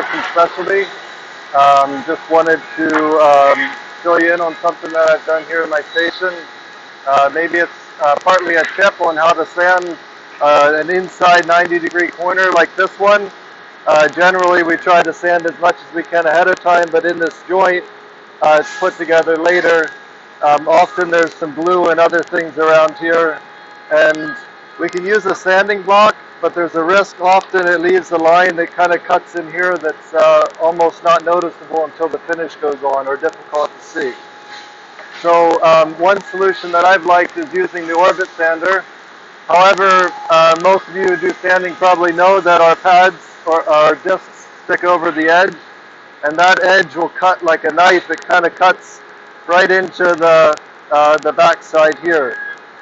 custom specialty. Just wanted to fill you in on something that I've done here in my station. Maybe it's partly a tip on how to sand an inside 90-degree corner like this one. Generally, we try to sand as much as we can ahead of time, but in this joint, it's put together later. Often there's some glue and other things around here, and we can use a sanding block, but there's a risk often it leaves a line that kind of cuts in here that's almost not noticeable until the finish goes on, or difficult to see. So one solution that I've liked is using the orbit sander. However, most of you who do sanding probably know that our pads or our discs stick over the edge, and that edge will cut like a knife. It kind of cuts right into the backside here.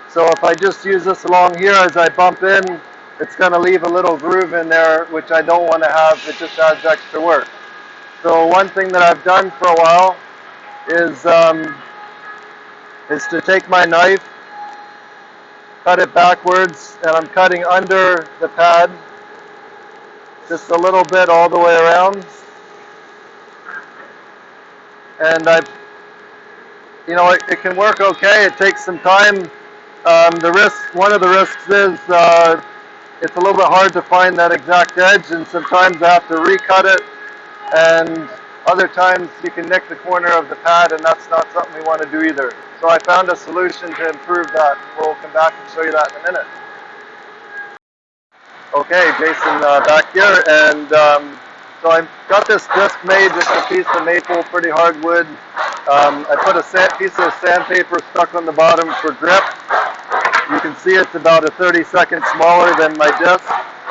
So if I just use this along here as I bump in, it's going to leave a little groove in there, which I don't want to have. It just adds extra work. So one thing that I've done for a while is to take my knife, cut it backwards, and I'm cutting under the pad just a little bit all the way around. And it can work okay. It takes some time. One of the risks is it's a little bit hard to find that exact edge, and sometimes I have to recut it, and other times you can nick the corner of the pad, and that's not something we want to do either. So I found a solution to improve that. We'll come back and show you that in a minute. Okay, Jason back here, and so I got this disc made, just a piece of maple, pretty hard wood. I put a piece of sandpaper stuck on the bottom for grip. You can see it's about a 32nd smaller than my disc.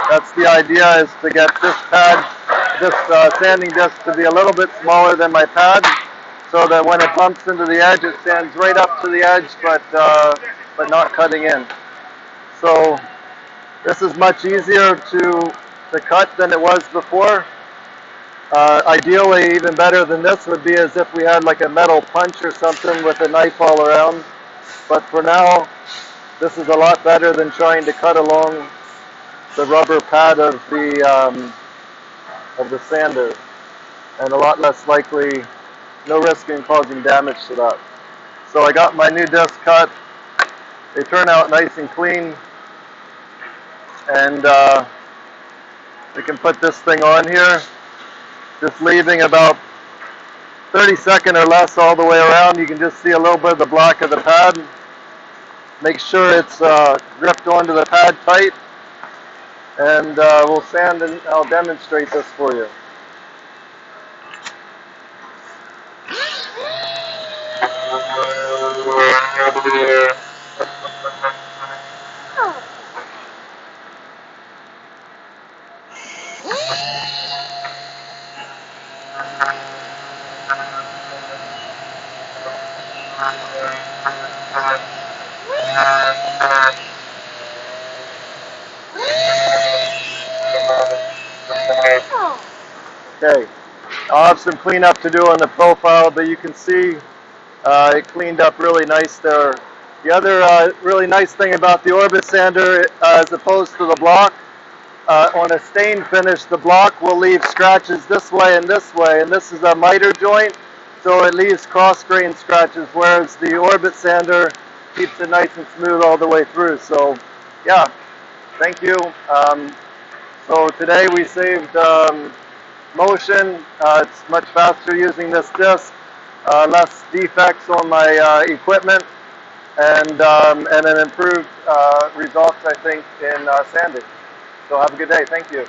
That's the idea, is to get this sanding disc to be a little bit smaller than my pad, so that when it bumps into the edge, it stands right up to the edge, but not cutting in. So this is much easier to cut than it was before. Ideally, even better than this would be as if we had like a metal punch or something with a knife all around. But for now, this is a lot better than trying to cut along the rubber pad of the sander, and a lot less likely, no risk in causing damage to that. So I got my new disc cut. They turn out nice and clean, and we can put this thing on here, just leaving about 30-second or less all the way around. You can just see a little bit of the black of the pad. Make sure it's gripped onto the pad tight, and we'll sand, and I'll demonstrate this for you. Okay, I'll have some cleanup to do on the profile, but you can see it cleaned up really nice there. The other really nice thing about the orbit sander, as opposed to the block, on a stain finish, the block will leave scratches this way, and this is a miter joint, so it leaves cross-grain scratches, whereas the orbit sander keeps it nice and smooth all the way through. So, yeah, thank you. So today we saved motion. It's much faster using this disc, less defects on my equipment, and an improved results, I think, in sanding. So have a good day. Thank you.